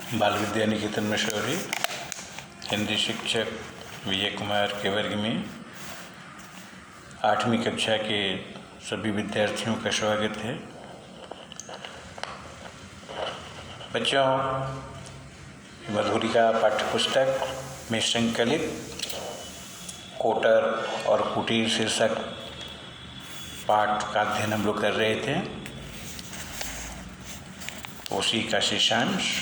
बाल विद्या निकेतन में शौर्य हिंदी शिक्षक विजय कुमार के वर्ग में 8वीं कक्षा के सभी विद्यार्थियों का स्वागत है। बच्चों, मधुरिका पाठ्यपुस्तक में संकलित कोटर और कुटीर शीर्षक पाठ का अध्ययन हम लोग कर रहे थे। उसी का शेषांश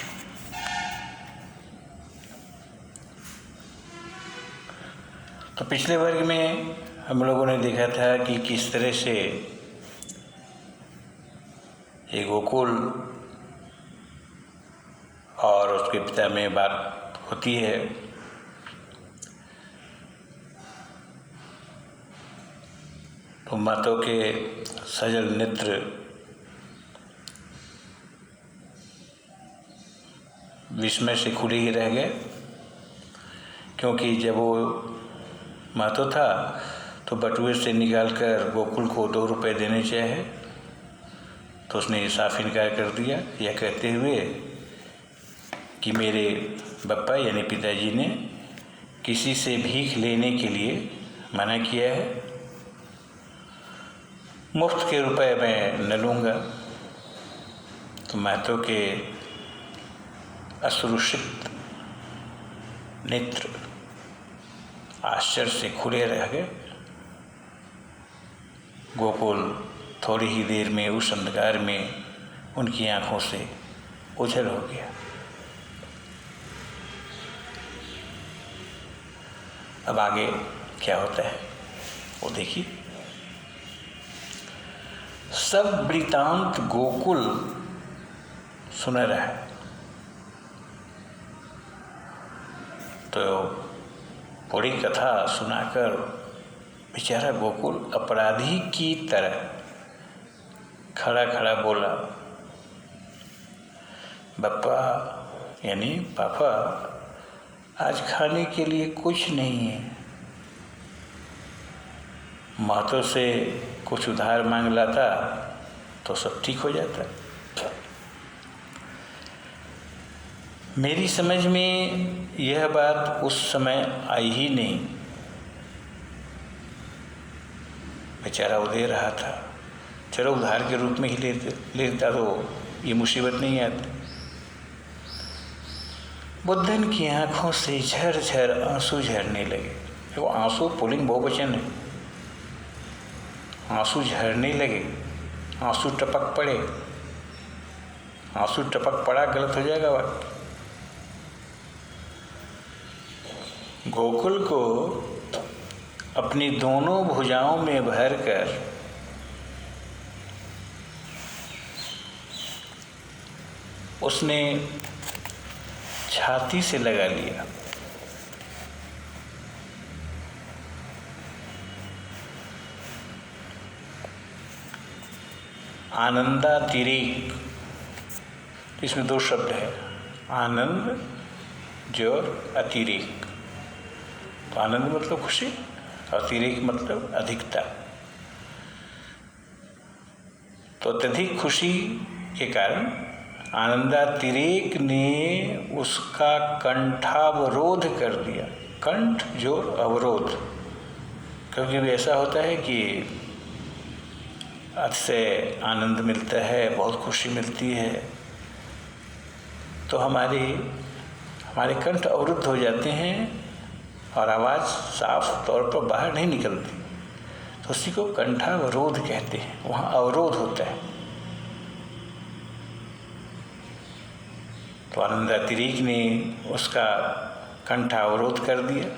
तो पिछले वर्ग में हम लोगों ने देखा था कि किस तरह से एक गोकुल और उसके पिता में बात होती है। तो मातों के सजल नेत्र विस्मय से खुले ही रह गए, क्योंकि जब वो मातो था तो बटुए से निकालकर गोकुल को 2 रुपये देने चाहे तो उसने साफ इनकार कर दिया, यह कहते हुए कि मेरे बप्पा यानी पिताजी ने किसी से भीख लेने के लिए मना किया है, मुफ्त के रुपए मैं न लूँगा। तो मातो के अश्रुसिक्त नेत्र आश्चर्य से खुले रह गए। गोकुल थोड़ी ही देर में उस अंधकार में उनकी आंखों से ओझल हो गया। अब आगे क्या होता है वो देखिए। सब वृतांत गोकुल सुन रहा है। तो पूरी कथा सुनाकर बेचारा गोकुल अपराधी की तरह खड़ा खड़ा बोला, बप्पा यानी पापा, आज खाने के लिए कुछ नहीं है। मातों से कुछ उधार मांग लाता तो सब ठीक हो जाता। मेरी समझ में यह बात उस समय आई ही नहीं। बेचारा वो दे रहा था, चलो उधार के रूप में ही लेता तो ये मुसीबत नहीं आती। बुद्धन की आंखों से झरझर आंसू झरने लगे। वो आंसू पुल्लिंग बहुवचन है। आंसू झरने लगे, आंसू टपक पड़े। आंसू टपक पड़ा गलत हो जाएगा वाक्य। गोकुल को अपनी दोनों भुजाओं में भरकर उसने छाती से लगा लिया। आनंदातिरेक, इसमें 2 शब्द है, आनंद जो अतिरेक। तो आनंद मतलब खुशी, अतिरेक मतलब अधिकता। तो अत्यधिक खुशी के कारण आनंदातिरेक ने उसका कंठावरोध कर दिया। कंठ जो अवरोध, क्योंकि ऐसा होता है कि अतिशय आनंद मिलता है, बहुत खुशी मिलती है, तो हमारे कंठ अवरुद्ध हो जाते हैं और आवाज़ साफ तौर पर बाहर नहीं निकलती। तो उसी को कंठावरोध कहते हैं, वहाँ अवरोध होता है। तो आनंदातिरेक ने उसका कंठावरोध कर दिया।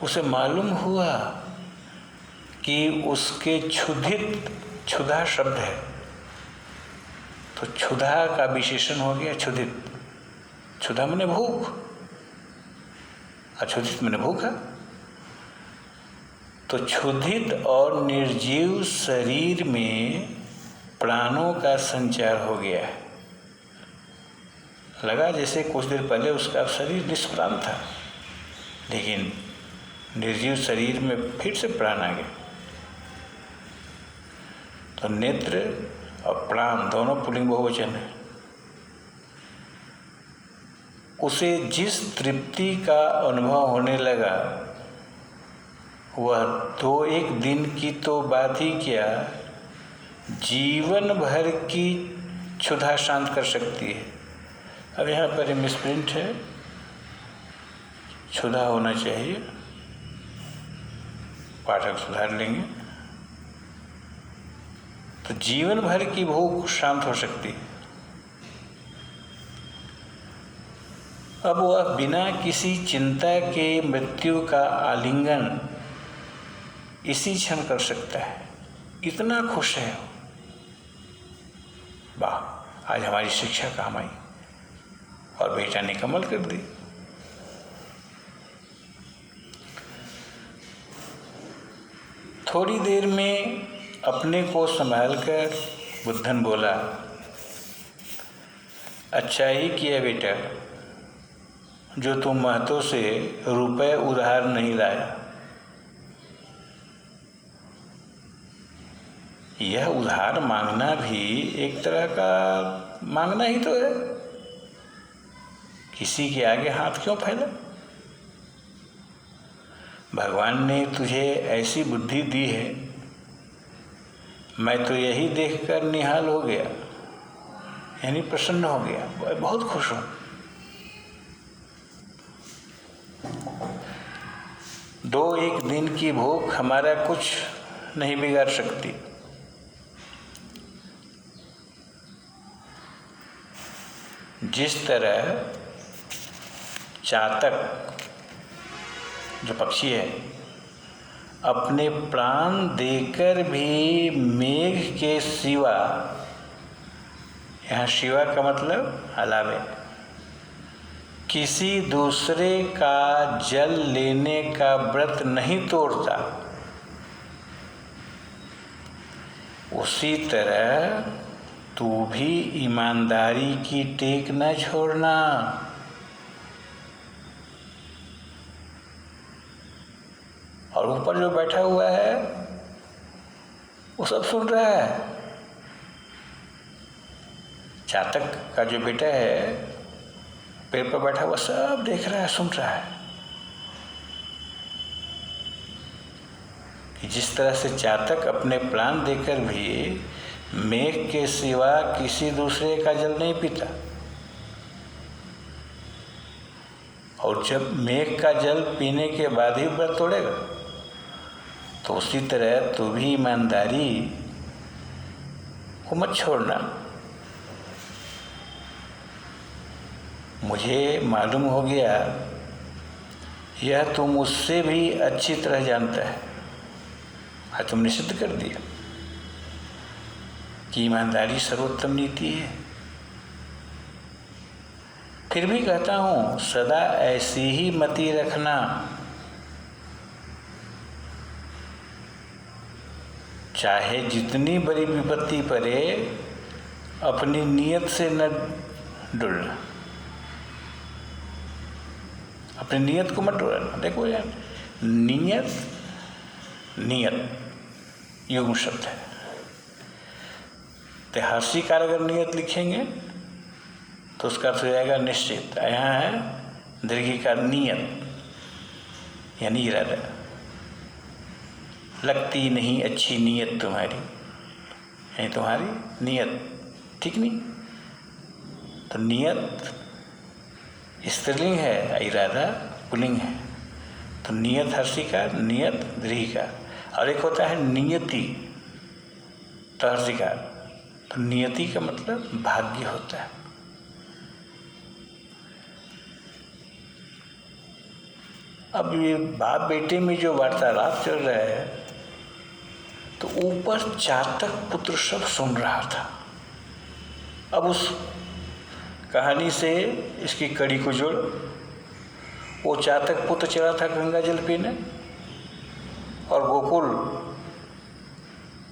उसे मालूम हुआ कि उसके क्षुधित, क्षुधा शब्द है तो क्षुधा का विशेषण हो गया क्षुधित। क्षुधा माने भूख, अक्षुधित माने भूखा। तो क्षुधित और निर्जीव शरीर में प्राणों का संचार हो गया है। लगा जैसे कुछ देर पहले उसका शरीर निष्प्राण था, लेकिन निर्जीव शरीर में फिर से प्राण आ गए। तो नेत्र और प्राण दोनों पुल्लिंग बहुवचन है। उसे जिस तृप्ति का अनुभव होने लगा वह 2-1 दिन की तो बात ही क्या, जीवन भर की क्षुधा शांत कर सकती है। अब यहाँ पर मिसप्रिंट है, क्षुधा होना चाहिए, पाठक सुधार लेंगे। तो जीवन भर की भूख शांत हो सकती है। अब वह बिना किसी चिंता के मृत्यु का आलिंगन इसी क्षण कर सकता है, इतना खुश है। वाह, आज हमारी शिक्षा काम आई और बेटा ने कमाल कर दी। थोड़ी देर में अपने को संभालकर बुद्धन बोला, अच्छा ही किया बेटा जो तुम महतो से रुपए उधार नहीं लाया। यह उधार मांगना भी एक तरह का मांगना ही तो है, किसी के आगे हाथ क्यों फैला। भगवान ने तुझे ऐसी बुद्धि दी है, मैं तो यही देखकर निहाल हो गया, यानी प्रसन्न हो गया, बहुत खुश हूँ। 2-1 दिन की भूख हमारा कुछ नहीं बिगाड़ सकती। जिस तरह चातक जो पक्षी है अपने प्राण देकर भी मेघ के सिवा, यहाँ शिवा का मतलब अलावे, किसी दूसरे का जल लेने का व्रत नहीं तोड़ता, उसी तरह तू भी ईमानदारी की टेक न छोड़ना। और ऊपर जो बैठा हुआ है वो सब सुन रहा है। चातक का जो बेटा है पेड़ पर बैठा हुआ सब देख रहा है, सुन रहा है कि जिस तरह से चातक अपने प्राण देकर भी मेघ के सिवा किसी दूसरे का जल नहीं पीता, और जब मेघ का जल पीने के बाद ही व्रत तोड़ेगा, तो उसी तरह तू भी ईमानदारी को मत छोड़ना। मुझे मालूम हो गया यह तू मुझसे भी अच्छी तरह जानता है, आज तुमने सिद्ध कर दिया कि ईमानदारी सर्वोत्तम नीति है। फिर भी कहता हूँ सदा ऐसी ही मति रखना, चाहे जितनी बड़ी विपत्ति पड़े अपनी नियत से न डुलना, अपनी नियत को मत डुलाना। देखो यार, नियत युग्म शब्द है, तो हर्षिकार अगर नियत लिखेंगे तो उसका अर्थ हो जाएगा निश्चित। यहाँ है दीर्घिकार नियत, यानी इरादा। लगती नहीं अच्छी नियत तुम्हारी, यानी तुम्हारी नियत ठीक नहीं। तो नियत स्त्रीलिंग है, इरादा पुल्लिंग है। तो नियत हर्षिकार, नियत दीर्घिकार। और एक होता है नियति तो हर्षिकार। तो नियति का मतलब भाग्य होता है। अब ये बाप बेटे में जो वार्तालाप चल रहा है, तो ऊपर चातक पुत्र सब सुन रहा था। अब उस कहानी से इसकी कड़ी को जोड़, वो चातक पुत्र चला था गंगा जल पीने, और गोकुल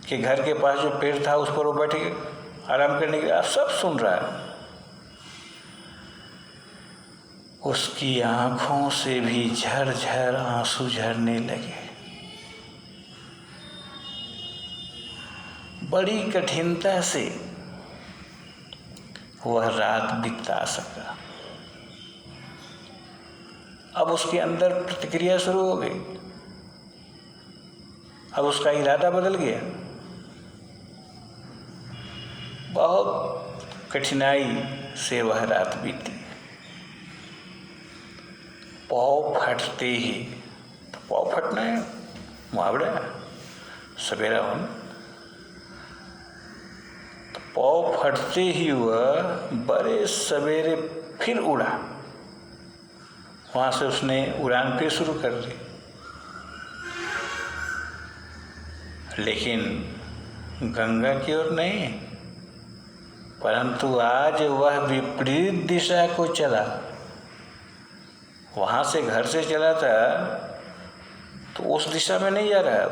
के घर के पास जो पेड़ था उस पर वो बैठ के आराम करने के लिए, आप सब सुन रहा है। उसकी आंखों से भी झरझर आंसू झरने लगे। बड़ी कठिनता से वह रात बिता सका। अब उसके अंदर प्रतिक्रिया शुरू हो गई, अब उसका इरादा बदल गया। बहुत कठिनाई से वह रात बीती। पाँव फटते ही, तो पाँव फटना है मुहावरा, सवेरा होना, तो पाँव फटते ही वह बड़े सवेरे फिर उड़ा। वहाँ से उसने उड़ान फिर शुरू कर दी, लेकिन गंगा की ओर नहीं, परंतु आज वह विपरीत दिशा को चला। वहाँ से घर से चला था तो उस दिशा में नहीं जा रहा,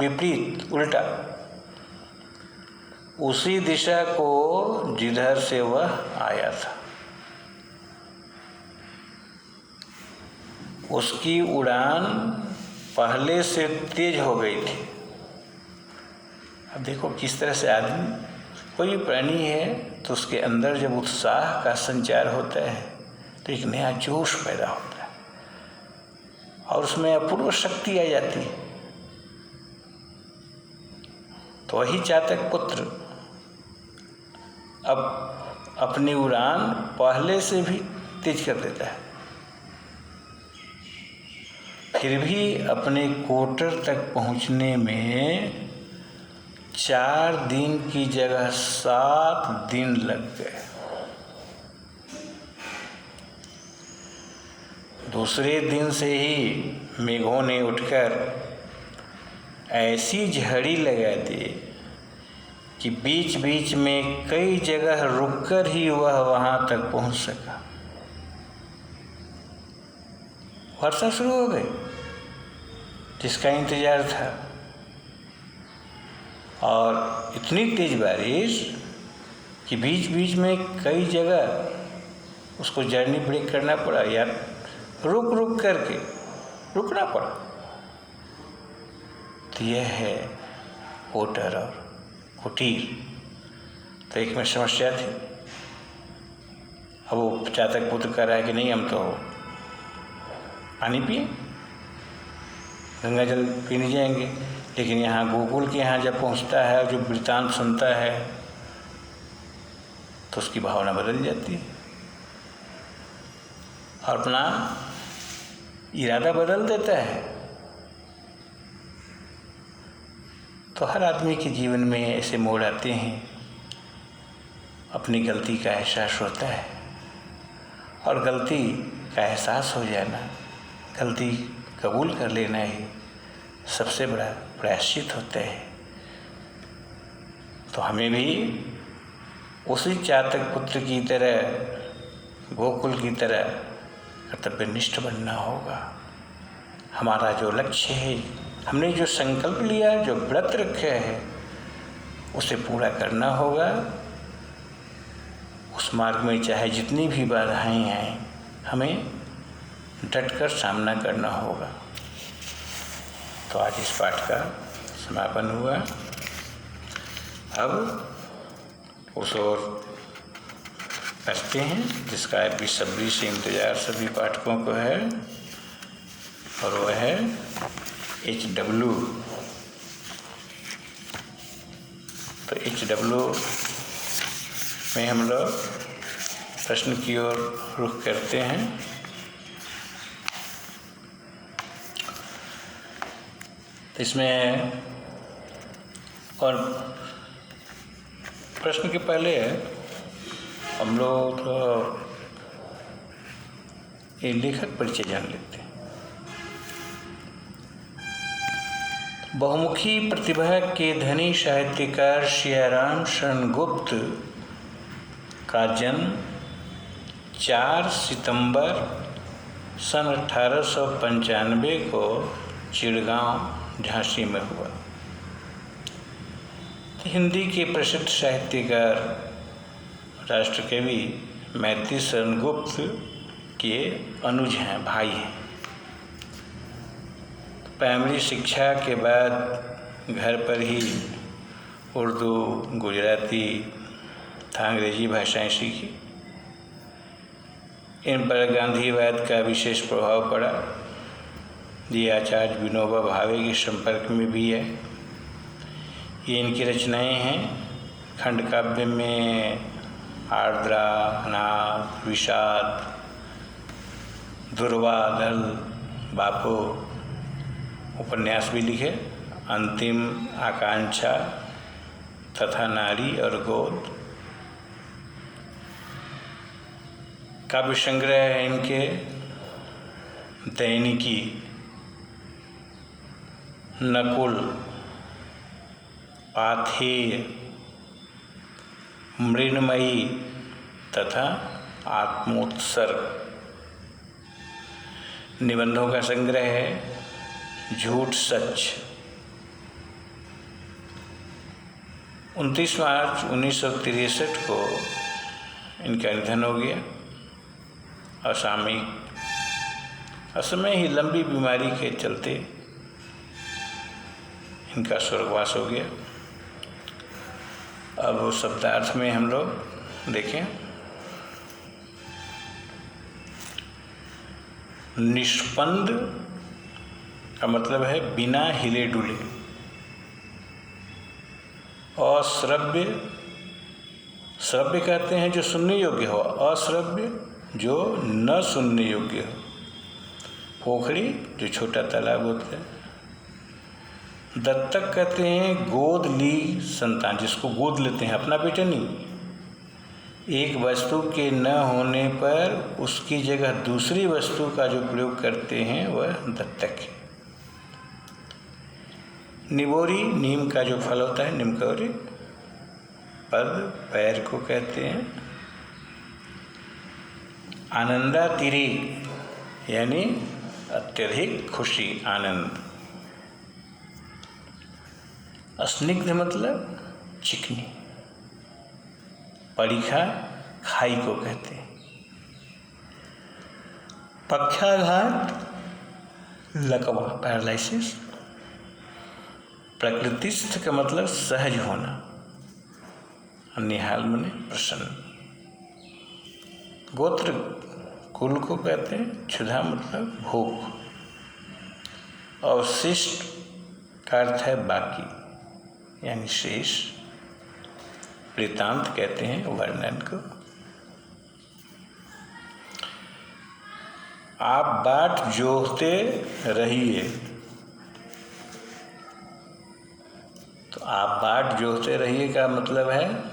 विपरीत, उल्टा, उसी दिशा को जिधर से वह आया था। उसकी उड़ान पहले से तेज हो गई थी। अब देखो किस तरह से आदमी, कोई प्राणी है तो उसके अंदर जब उत्साह का संचार होता है तो एक नया जोश पैदा होता है और उसमें अपूर्व शक्ति आ जाती है। तो वही चातक पुत्र अब अपनी उड़ान पहले से भी तेज कर देता है, फिर भी अपने क्वार्टर तक पहुंचने में 4 दिन की जगह 7 दिन लग गए। दूसरे दिन से ही मेघों ने उठकर ऐसी झड़ी लगा दी कि बीच बीच में कई जगह रुककर ही वह वहाँ तक पहुँच सका। वर्षा शुरू हो गई जिसका इंतजार था, और इतनी तेज बारिश कि बीच बीच में कई जगह उसको जर्नी ब्रेक करना पड़ा, या रुक रुक करके रुकना पड़ा। तो यह है होटल और कुटीर। तो एक में समस्या थी। अब वो चातक पुत्र कह रहा है कि नहीं, हम तो पानी पिए, गंगा जल पीने जाएंगे। लेकिन यहाँ गोकुल के यहाँ जब पहुँचता है और जो वृत्तांत सुनता है तो उसकी भावना बदल जाती है और अपना इरादा बदल देता है। तो हर आदमी के जीवन में ऐसे मोड़ आते हैं, अपनी गलती का एहसास होता है, और गलती का एहसास हो जाना, गलती कबूल कर लेना ही सबसे बड़ा प्रायश्चित होता है। तो हमें भी उसी चातक पुत्र की तरह, गोकुल की तरह कर्तव्यनिष्ठ बनना होगा। हमारा जो लक्ष्य है, हमने जो संकल्प लिया, जो व्रत रखे है, उसे पूरा करना होगा। उस मार्ग में चाहे जितनी भी बाधाएं आएं, हमें डटकर सामना करना होगा। तो आज इस पाठ का समापन हुआ। अब उस ओर बढ़ते हैं जिसका बेसब्री से इंतजार सभी पाठकों को है, और वह है HW। तो HW में हम लोग प्रश्न की ओर रुख करते हैं। इसमें और प्रश्न के पहले हम लोग तो ये लेखक परिचय जान लेते हैं। बहुमुखी प्रतिभा के धनी साहित्यकार सियाराम शरण गुप्त का जन्म 4 सितंबर सन 1895 को चिड़गांव, झांसी में हुआ। हिंदी के प्रसिद्ध साहित्यकार राष्ट्रकवि मैथिली शरण गुप्त के अनुज हैं, भाई हैं। प्राइमरी शिक्षा के बाद घर पर ही उर्दू, गुजराती तथा अंग्रेजी भाषाएं सीखी। इन पर गांधीवाद का विशेष प्रभाव पड़ा। ये आचार्य विनोबा भावे के संपर्क में भी है। ये इनकी रचनाएं हैं। खंड काव्य में आर्द्रा, अनाथ, विषाद, दुर्वा, दल, बापो उपन्यास भी लिखे। अंतिम, आकांक्षा तथा नारी और गोद काव्य संग्रह है इनके। दैनिकी, नकुल, पाथेय, मृण्मयी तथा आत्मोत्सर्ग। निबंधों का संग्रह है झूठ सच। 29 मार्च 1963 को इनका निधन हो गया। असामयिक असमय ही लंबी बीमारी के चलते इनका स्वर्गवास हो गया। अब शब्दार्थ में हम लोग देखें। निष्पंद का मतलब है बिना हिले डुले। अश्रव्य, श्रव्य कहते हैं जो सुनने योग्य हो, अश्रव्य जो न सुनने योग्य हो। पोखरी जो छोटा तालाब होता है। दत्तक कहते हैं गोद ली संतान, जिसको गोद लेते हैं, अपना बेटा नहीं। एक वस्तु के न होने पर उसकी जगह दूसरी वस्तु का जो प्रयोग करते हैं वह दत्तक है। निबोरी, नीम का जो फल होता है, निमकौरी। पद, पैर को कहते हैं। आनंदातिरी यानी अत्यधिक खुशी, आनंद। स्निग्ध मतलब चिकनी। परीखा, खाई को कहते हैं। पक्षाघात, लकवा, पैरालिसिस। प्रकृतिस्थ का मतलब सहज होना। निहाल मने प्रसन्न। गोत्र, कुल को कहते हैं। क्षुधा मतलब भूख। अवशिष्ट का अर्थ है बाकी यानी शेष। वृत्तांत कहते हैं वर्णन को। आप बाट जोहते रहिए। तो आप बाट जोहते रहिए का मतलब है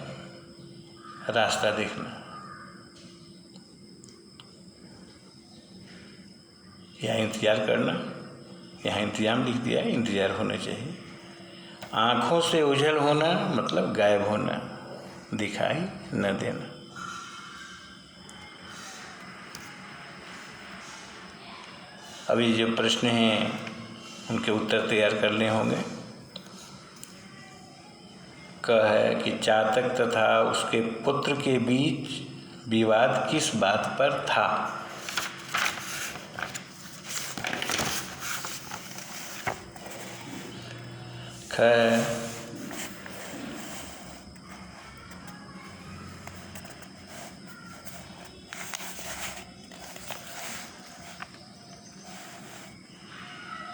रास्ता देखना। यहाँ इंतजार करना, यहाँ इंतजाम लिख दिया है, इंतजार होना चाहिए। आँखों से ओझल होना मतलब गायब होना, दिखाई न देना। अभी जो प्रश्न हैं उनके उत्तर तैयार करने होंगे। क है कि चातक तथा उसके पुत्र के बीच विवाद किस बात पर था। ख,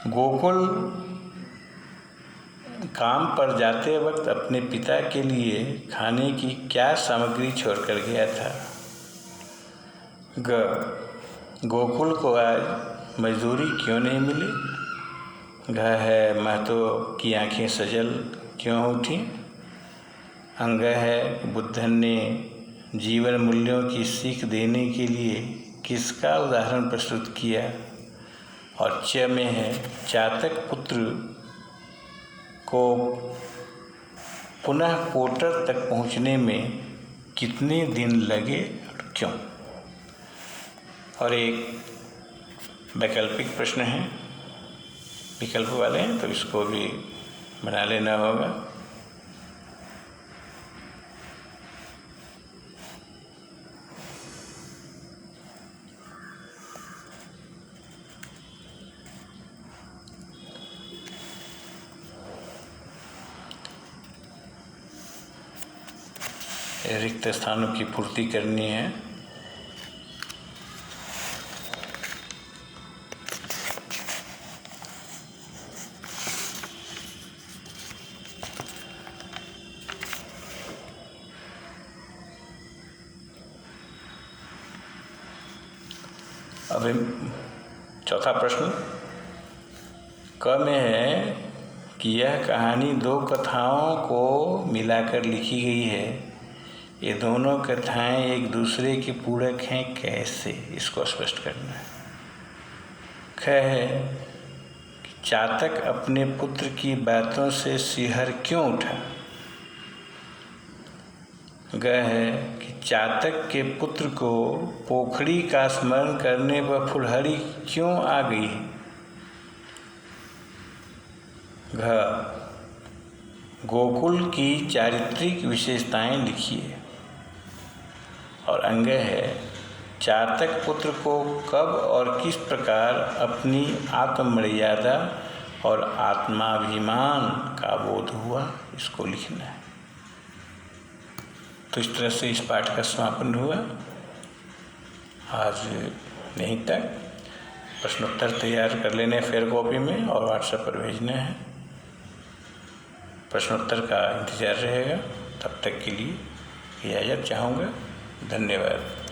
गोकुल काम पर जाते वक्त अपने पिता के लिए खाने की क्या सामग्री छोड़कर गया था। ग, गोकुल को आज मजदूरी क्यों नहीं मिली। घ है महतो की आंखें सजल क्यों उठी। अंग है बुद्धन ने जीवन मूल्यों की सीख देने के लिए किसका उदाहरण प्रस्तुत किया। और च में है चातक पुत्र को पुनः कोटर तक पहुंचने में कितने दिन लगे और क्यों। और एक वैकल्पिक प्रश्न है, विकल्प वाले हैं तो इसको भी बना लेना होगा। रिक्त स्थानों की पूर्ति करनी है। अब चौथा प्रश्न क में है कि यह कहानी दो कथाओं को मिलाकर लिखी गई है। ये दोनों कथाएं एक दूसरे के पूरक हैं कैसे, इसको स्पष्ट करना है। ख है कि चातक अपने पुत्र की बातों से सिहर क्यों उठा। ग है कि चातक के पुत्र को पोखड़ी का स्मरण करने पर फुलहरी क्यों आ गई है। घ गोकुल की चारित्रिक विशेषताएं लिखिए। और अंग है चातक पुत्र को कब और किस प्रकार अपनी आत्ममर्यादा और आत्माभिमान का बोध हुआ, इसको लिखना है। तो इस तरह से इस पाठ का समापन हुआ। आज यहीं तक। प्रश्नोत्तर तैयार कर लेने फेयर कॉपी में और व्हाट्सएप पर भेजना है। प्रश्नोत्तर का इंतज़ार रहेगा। तब तक के लिए इजाज़त चाहूँगा। धन्यवाद।